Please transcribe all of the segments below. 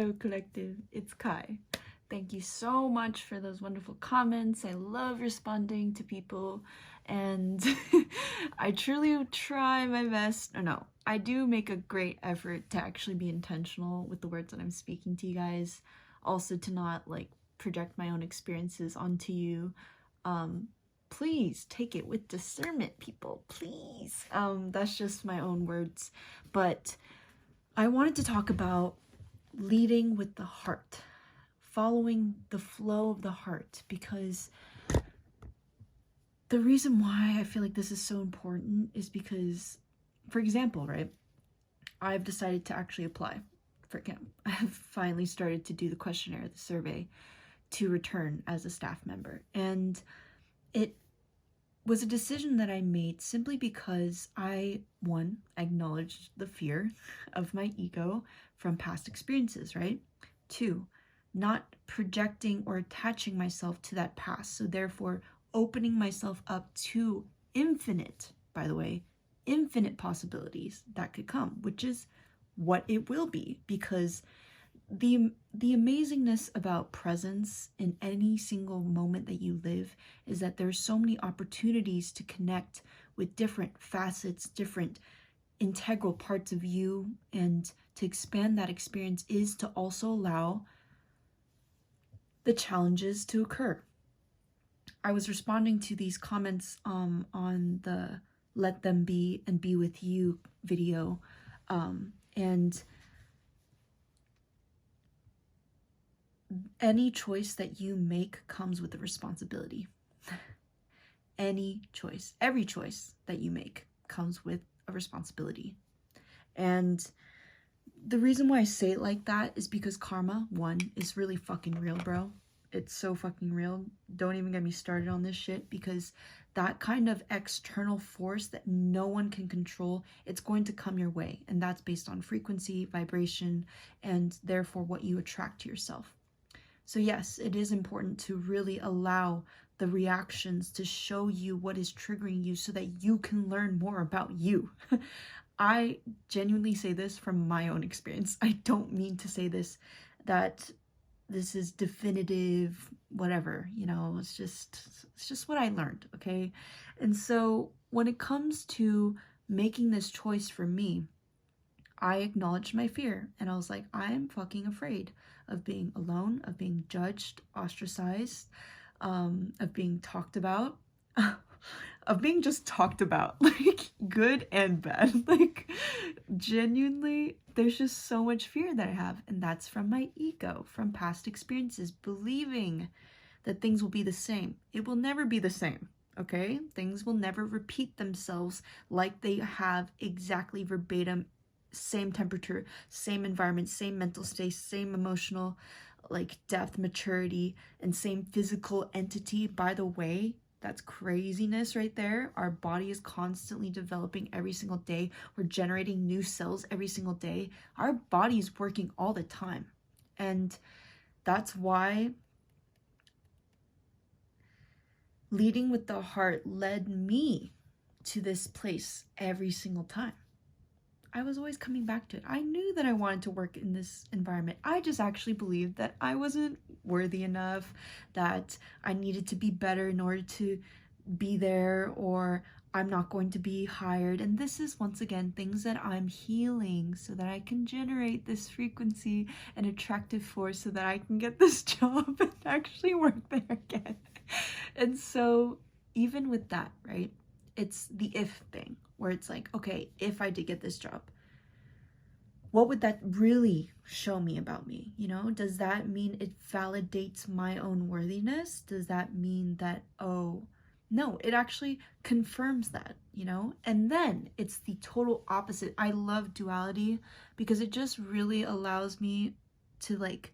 Hello collective, it's Kai. Thank you so much for those wonderful comments. I love responding to people, and I truly try my best. No, I do make a great effort to actually be intentional with the words that I'm speaking to you guys. Also to not like project my own experiences onto you. Please take it with discernment, people, please. That's just my own words. But I wanted to talk about leading with the heart, following the flow of the heart, because the reason why I feel like this is so important is because, for example, right, I've decided to actually apply for camp. I've finally started to do the questionnaire, the survey, to return as a staff member, and it was a decision that I made simply because I, one, acknowledged the fear of my ego from past experiences, right? Two, not projecting or attaching myself to that past, so therefore opening myself up to infinite, by the way, infinite possibilities that could come, which is what it will be, because the amazingness about presence in any single moment that you live is that there's so many opportunities to connect with different facets, different integral parts of you, and to expand that experience is to also allow the challenges to occur. I was responding to these comments on the Let Them Be and Be With You video, and any choice that you make comes with a responsibility. Any choice, every choice that you make comes with a responsibility. And the reason why I say it like that is because karma, one, is really fucking real, bro. It's so fucking real. Don't even get me started on this shit, because that kind of external force that no one can control, it's going to come your way. And that's based on frequency, vibration, and therefore what you attract to yourself. So yes, it is important to really allow the reactions to show you what is triggering you so that you can learn more about you. I genuinely say this from my own experience. I don't mean to say this, that this is definitive, whatever, you know, it's just what I learned, okay? And so when it comes to making this choice for me, I acknowledged my fear, and I was like, I am fucking afraid of being alone, of being judged, ostracized, of being talked about, of being just talked about, like good and bad. Like genuinely, there's just so much fear that I have, and that's from my ego, from past experiences, believing that things will be the same. It will never be the same. Okay? Things will never repeat themselves like they have exactly verbatim, same temperature, same environment, same mental state, same emotional like depth, maturity, and same physical entity. By the way, that's craziness right there. Our body is constantly developing every single day. We're generating new cells every single day. Our body is working all the time. And that's why leading with the heart led me to this place every single time. I was always coming back to it. I knew that I wanted to work in this environment. I just actually believed that I wasn't worthy enough, that I needed to be better in order to be there, or I'm not going to be hired. And this is, once again, things that I'm healing so that I can generate this frequency and attractive force so that I can get this job and actually work there again. And so even with that, right, it's the if thing, where it's like, okay, if I did get this job, what would that really show me about me? You know, does that mean it validates my own worthiness? Does that mean that, oh, no, it actually confirms that, you know? And then it's the total opposite. I love duality because it just really allows me to like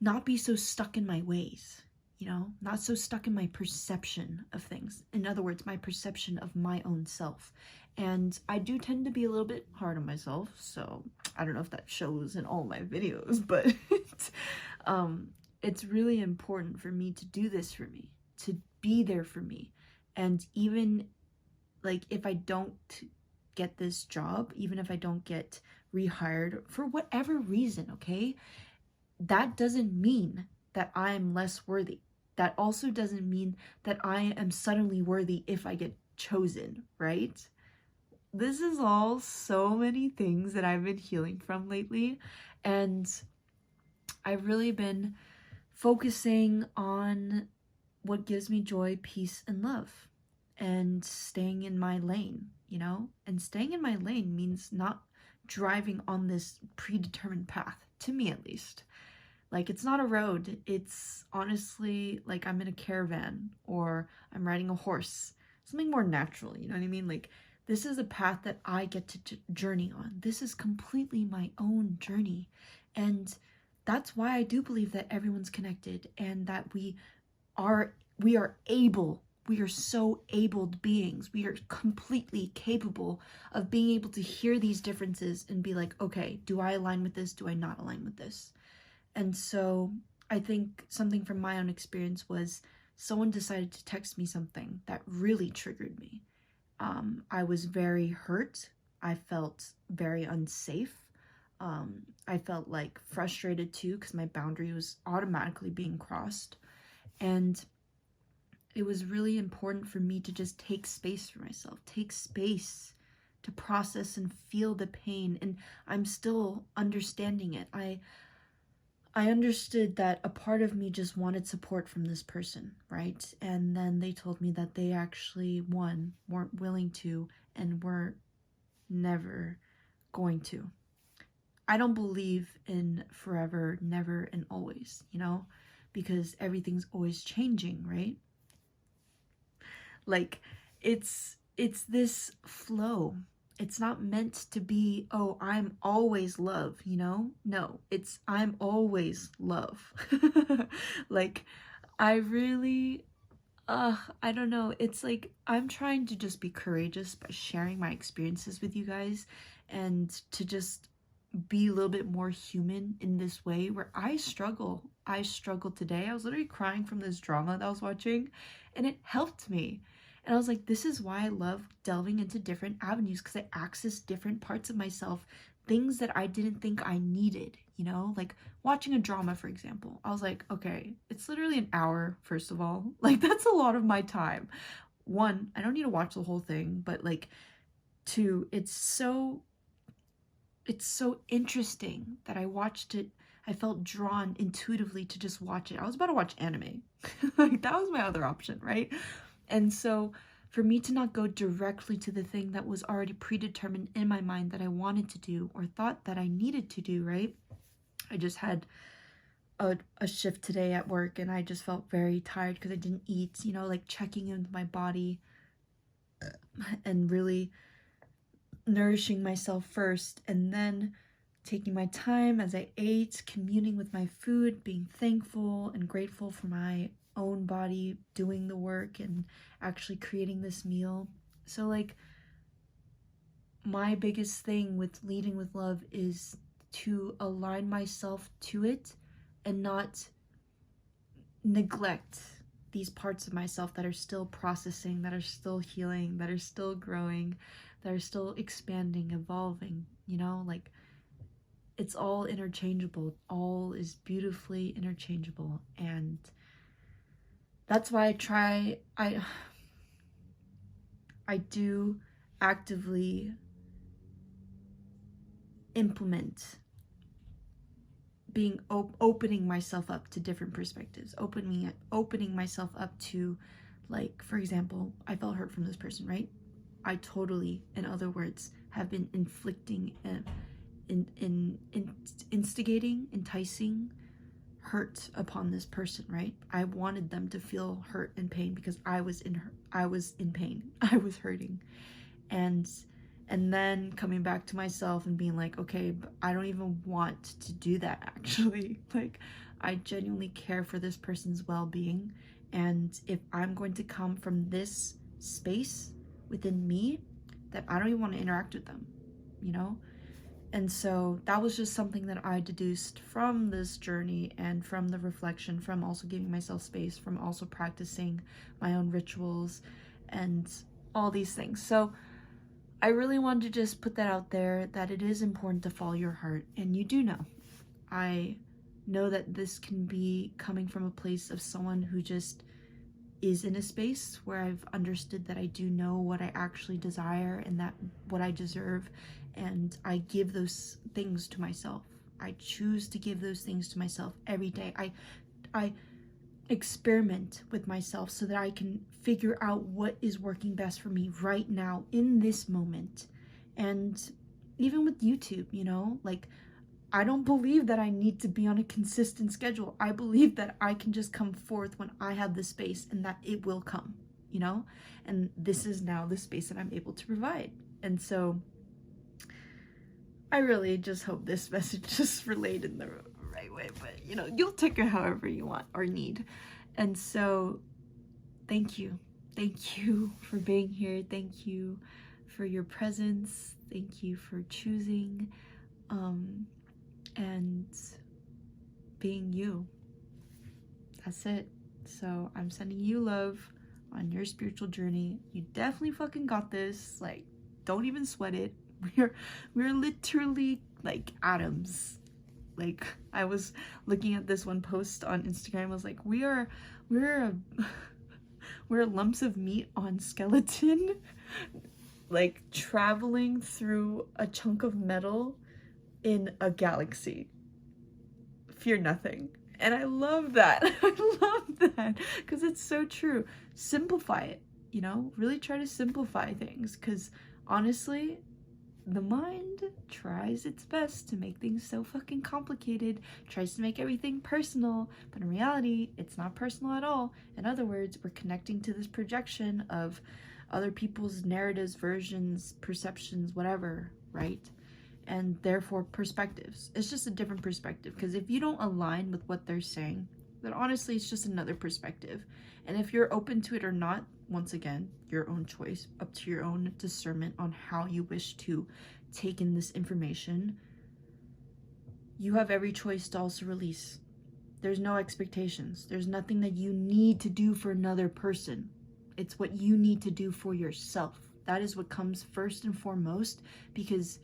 not be so stuck in my ways, you know, not so stuck in my perception of things. In other words, my perception of my own self. And I do tend to be a little bit hard on myself, so I don't know if that shows in all my videos, but it's really important for me to do this for me, to be there for me. And even like if I don't get this job, even if I don't get rehired for whatever reason, okay, that doesn't mean that I'm less worthy. That also doesn't mean that I am suddenly worthy if I get chosen, right? This is all so many things that I've been healing from lately, and I've really been focusing on what gives me joy, peace, and love, and staying in my lane, you know? And staying in my lane means not driving on this predetermined path, to me at least. Like, it's not a road, it's honestly like I'm in a caravan or I'm riding a horse, something more natural, you know what I mean? Like, this is a path that I get to journey on. This is completely my own journey. And that's why I do believe that everyone's connected, and that we are so abled beings. We are completely capable of being able to hear these differences and be like, okay, do I align with this? Do I not align with this? And so I think something from my own experience was someone decided to text me something that really triggered me. I was very hurt. I felt very unsafe. I felt like frustrated too, because my boundary was automatically being crossed. And it was really important for me to just take space for myself, take space to process and feel the pain. And I'm still understanding it. I understood that a part of me just wanted support from this person, right? And then they told me that they actually, weren't willing to, and were never going to. I don't believe in forever, never, and always, you know? Because everything's always changing, right? Like, it's this flow. It's not meant to be, oh, I'm always love, you know? No, it's I'm always love. Like, I really, I don't know. It's like I'm trying to just be courageous by sharing my experiences with you guys, and to just be a little bit more human in this way where I struggle. I struggled today. I was literally crying from this drama that I was watching, and it helped me. And I was like, this is why I love delving into different avenues, because I access different parts of myself, things that I didn't think I needed, you know? Like watching a drama, for example. I was like, okay, it's literally an hour, first of all. Like, that's a lot of my time. One, I don't need to watch the whole thing, but like, two, it's so interesting that I watched it. I felt drawn intuitively to just watch it. I was about to watch anime. Like, that was my other option, right? And so for me to not go directly to the thing that was already predetermined in my mind that I wanted to do or thought that I needed to do, right? I just had a shift today at work, and I just felt very tired because I didn't eat, you know, like checking in with my body and really nourishing myself first, and then taking my time as I ate, communing with my food, being thankful and grateful for my own body doing the work and actually creating this meal. So like, my biggest thing with leading with love is to align myself to it and not neglect these parts of myself that are still processing, that are still healing, that are still growing, that are still expanding, evolving, you know? Like, it's all interchangeable. All is beautifully interchangeable. And that's why I do actively implement being opening myself up to different perspectives, opening myself up to, like, for example, I felt hurt from this person, right? I totally, in other words, have been inflicting instigating, enticing hurt upon this person, right? I wanted them to feel hurt and pain because I was in pain. I was hurting. And then coming back to myself and being like, okay, but I don't even want to do that, actually. Like, I genuinely care for this person's well-being, and if I'm going to come from this space within me, that I don't even want to interact with them, you know? And so that was just something that I deduced from this journey, and from the reflection, from also giving myself space, from also practicing my own rituals and all these things. So I really wanted to just put that out there, that it is important to follow your heart. And you do know, I know that this can be coming from a place of someone who just is in a space where I've understood that I do know what I actually desire and that what I deserve, and I give those things to myself. I choose to give those things to myself every day. I experiment with myself so that I can figure out what is working best for me right now in this moment. And even with YouTube, you know, like, I don't believe that I need to be on a consistent schedule. I believe that I can just come forth when I have the space, and that it will come, you know? And this is now the space that I'm able to provide. And so I really just hope this message just relayed in the right way, but you know, you'll take it however you want or need. And so thank you. Thank you for being here. Thank you for your presence. Thank you for choosing and being you. That's it. So I'm sending you love on your spiritual journey. You definitely fucking got this. Like, don't even sweat it. We're literally like atoms. Like, I was looking at this one post on Instagram. I was like, we're lumps of meat on skeleton, like traveling through a chunk of metal in a galaxy. Fear nothing. And I love that. I love that because it's so true. Simplify it, you know, really try to simplify things, because honestly, the mind tries its best to make things so fucking complicated, tries to make everything personal, but in reality, it's not personal at all. In other words, we're connecting to this projection of other people's narratives, versions, perceptions, whatever, right? And therefore perspectives. It's just a different perspective, because if you don't align with what they're saying, then honestly it's just another perspective. And if you're open to it or not, once again, your own choice, up to your own discernment on how you wish to take in this information. You have every choice to also release. There's no expectations. There's nothing that you need to do for another person. It's what you need to do for yourself. That is what comes first and foremost, because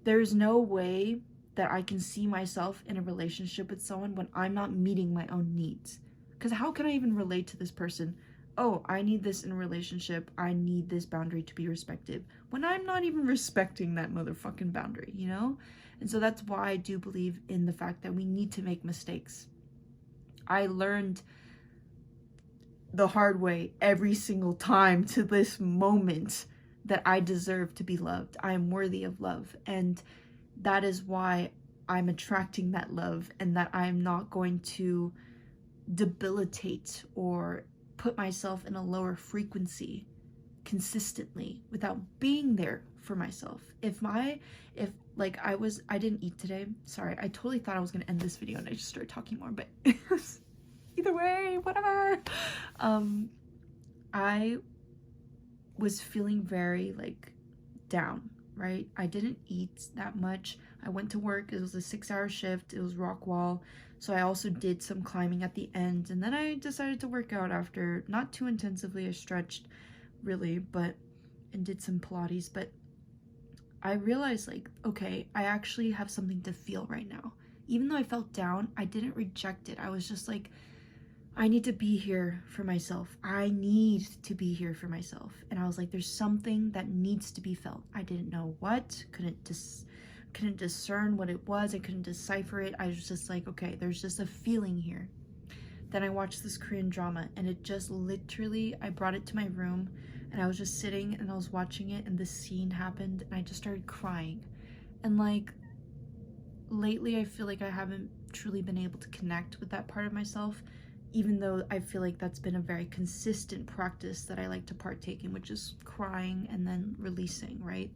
there's no way that I can see myself in a relationship with someone when I'm not meeting my own needs. Because how can I even relate to this person? Oh, I need this in a relationship. I need this boundary to be respected, when I'm not even respecting that motherfucking boundary, you know? And so that's why I do believe in the fact that we need to make mistakes. I learned the hard way every single time to this moment that I deserve to be loved. I am worthy of love. And that is why I'm attracting that love, and that I'm not going to debilitate or put myself in a lower frequency consistently without being there for myself. I didn't eat today. Sorry, I totally thought I was gonna end this video and I just started talking more, but either way, whatever. I was feeling very like down, right? I didn't eat that much. I went to work. It was a 6-hour shift. It was rock wall. So I also did some climbing at the end, and then I decided to work out after, not too intensively. I stretched really, and did some Pilates, but I realized, like, okay, I actually have something to feel right now. Even though I felt down, I didn't reject it. I was just like, I need to be here for myself. I need to be here for myself. And I was like, there's something that needs to be felt. I didn't know what, couldn't discern what it was. I couldn't decipher it. I was just like, okay, there's just a feeling here. Then I watched this Korean drama, and it just literally, I brought it to my room, and I was just sitting and I was watching it, and this scene happened, and I just started crying. And like, lately I feel like I haven't truly been able to connect with that part of myself, even though I feel like that's been a very consistent practice that I like to partake in, which is crying and then releasing, right?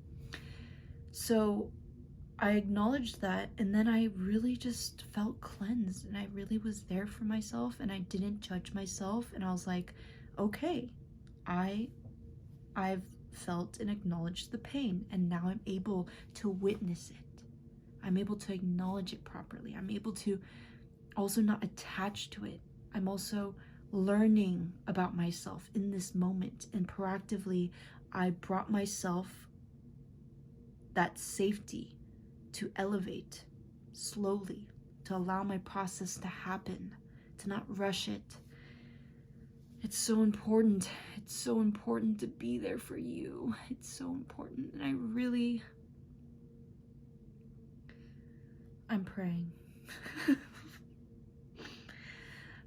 So I acknowledged that, and then I really just felt cleansed, and I really was there for myself, and I didn't judge myself, and I was like, okay, I've felt and acknowledged the pain, and now I'm able to witness it. I'm able to acknowledge it properly. I'm able to also not attach to it. I'm also learning about myself in this moment, and proactively I brought myself that safety to elevate slowly, to to allow my process to happen, to not rush it. It's so important. It's so important to be there for you. It's so important. And I'm praying.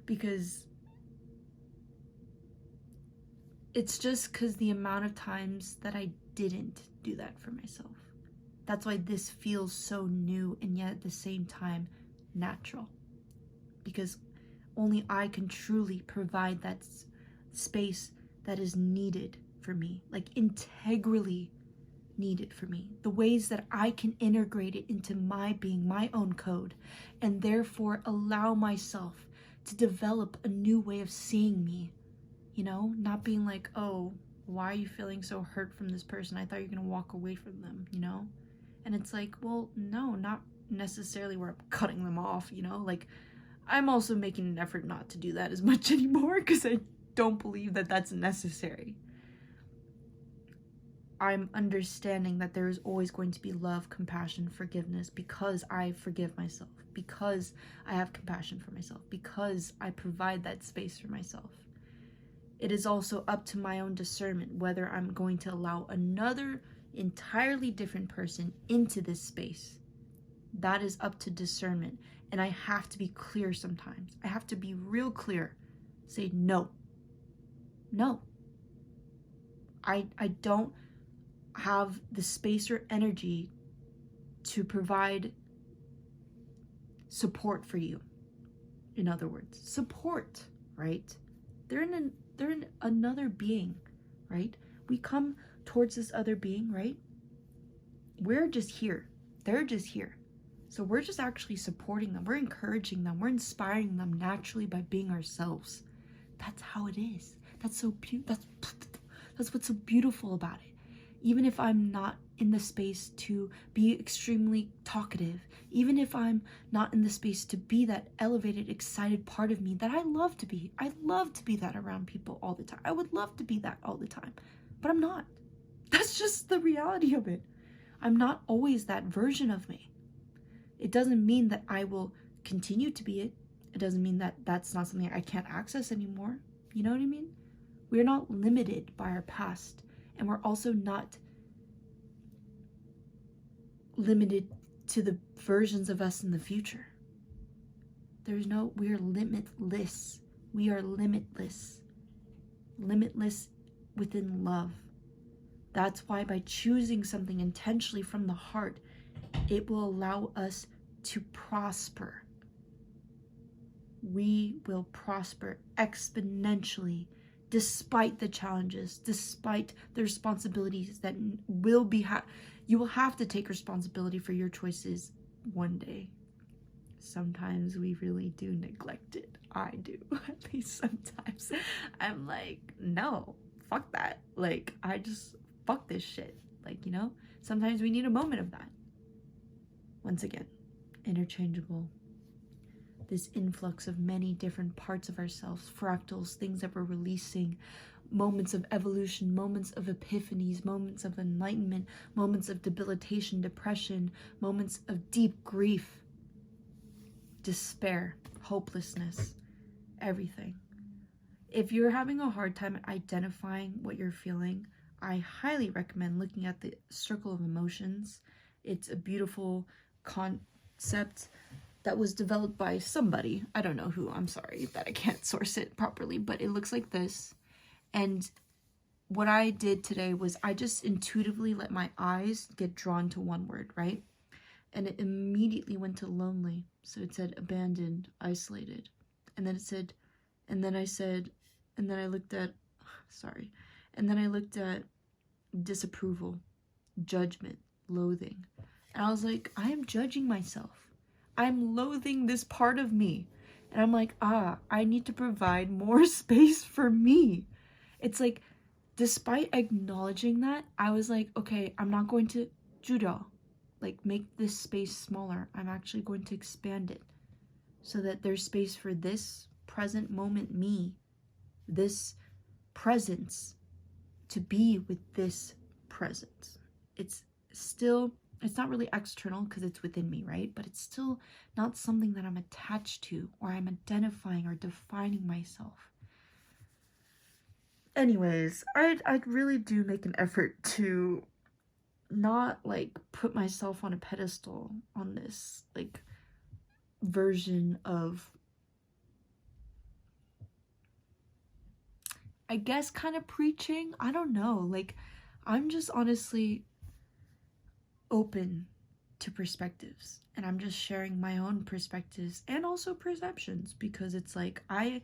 Because it's just because the amount of times that I didn't do that for myself. That's why this feels so new and yet at the same time natural. Because only I can truly provide that space that is needed for me, like integrally needed for me. The ways that I can integrate it into my being, my own code, and therefore allow myself to develop a new way of seeing me, you know, not being like, oh, why are you feeling so hurt from this person? I thought you were gonna walk away from them, you know? And it's like, well, no, not necessarily where I'm cutting them off, you know? Like, I'm also making an effort not to do that as much anymore because I don't believe that that's necessary. I'm understanding that there is always going to be love, compassion, forgiveness because I forgive myself, because I have compassion for myself, because I provide that space for myself. It is also up to my own discernment whether I'm going to allow another entirely different person into this space. That is up to discernment. And I have to be clear sometimes. I have to be real clear. Say no. No. I don't have the space or energy to provide support for you. In other words, support, right? They're in another being, right? We come towards this other being, right? We're just here. They're just here. So we're just actually supporting them. We're encouraging them. We're inspiring them naturally by being ourselves. That's how it is. That's so that's what's so beautiful about it. Even if I'm not in the space to be extremely talkative, even if I'm not in the space to be that elevated, excited part of me that I love to be. I love to be that around people all the time. I would love to be that all the time, but I'm not. That's just the reality of it. I'm not always that version of me. It doesn't mean that I will continue to be it. It doesn't mean that that's not something I can't access anymore. You know what I mean? We're not limited by our past, and we're also not limited to the versions of us in the future. We are limitless. We are limitless. Limitless within love. That's why by choosing something intentionally from the heart, it will allow us to prosper. We will prosper exponentially despite the challenges, despite the responsibilities that will be you will have to take responsibility for your choices one day. Sometimes we really do neglect it. I do, at least sometimes. I'm like, no, fuck that. Like, I just fuck this shit. Like, you know, sometimes we need a moment of that. Once again, interchangeable. This influx of many different parts of ourselves, fractals, things that we're releasing, moments of evolution, moments of epiphanies, moments of enlightenment, moments of debilitation, depression, moments of deep grief, despair, hopelessness, everything. If you're having a hard time identifying what you're feeling, I highly recommend looking at the circle of emotions. It's a beautiful concept that was developed by somebody. I don't know who. I'm sorry that I can't source it properly, but it looks like this. And what I did today was I just intuitively let my eyes get drawn to one word, right? And it immediately went to lonely. So it said abandoned, isolated. And then it said, and then I looked at disapproval, judgment, loathing. And I was like, I am judging myself. I'm loathing this part of me. And I'm like, I need to provide more space for me. It's like, despite acknowledging that, I was like, okay, I'm not going to judo, like make this space smaller. I'm actually going to expand it so that there's space for this present moment me, this presence, to be with this presence. It's still it's not really external because it's within me, right? But it's still not something that I'm attached to or I'm identifying or defining myself. Anyways, I'd really do make an effort to not like put myself on a pedestal on this like version of, I guess, kind of preaching. I don't know, like I'm just honestly open to perspectives, and I'm just sharing my own perspectives and also perceptions, because it's like I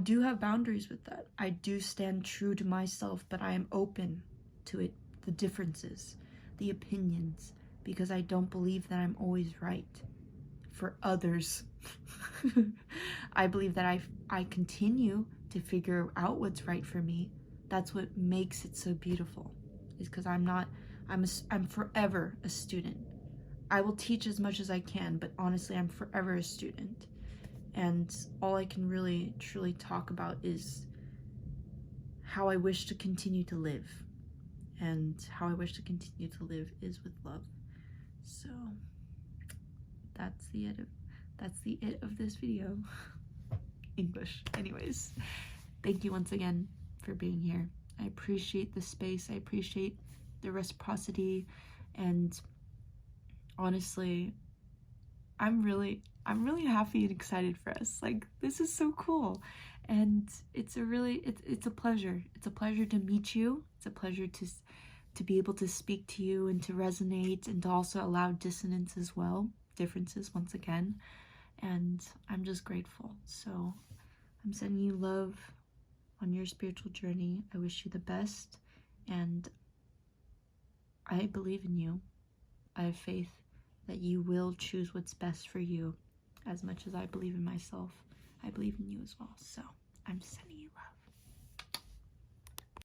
do have boundaries with that. I do stand true to myself, but I am open to it, the differences, the opinions, because I don't believe that I'm always right for others. I believe that I continue to figure out what's right for me. That's what makes it so beautiful, is because I'm forever a student. I will teach as much as I can, but honestly, I'm forever a student. And all I can really truly talk about is how I wish to continue to live. And how I wish to continue to live is with love. So that's the it of this video. English. Anyways, thank you once again for being here. I appreciate the space. I appreciate the reciprocity, and honestly, I'm really happy and excited for us. Like, this is so cool, and it's a pleasure. It's a pleasure to meet you. It's a pleasure to be able to speak to you and to resonate, and to also allow dissonance as well, differences once again. And I'm just grateful. So I'm sending you love on your spiritual journey. I wish you the best, and I believe in you. I have faith that you will choose what's best for you. As much as I believe in myself, I believe in you as well. So I'm sending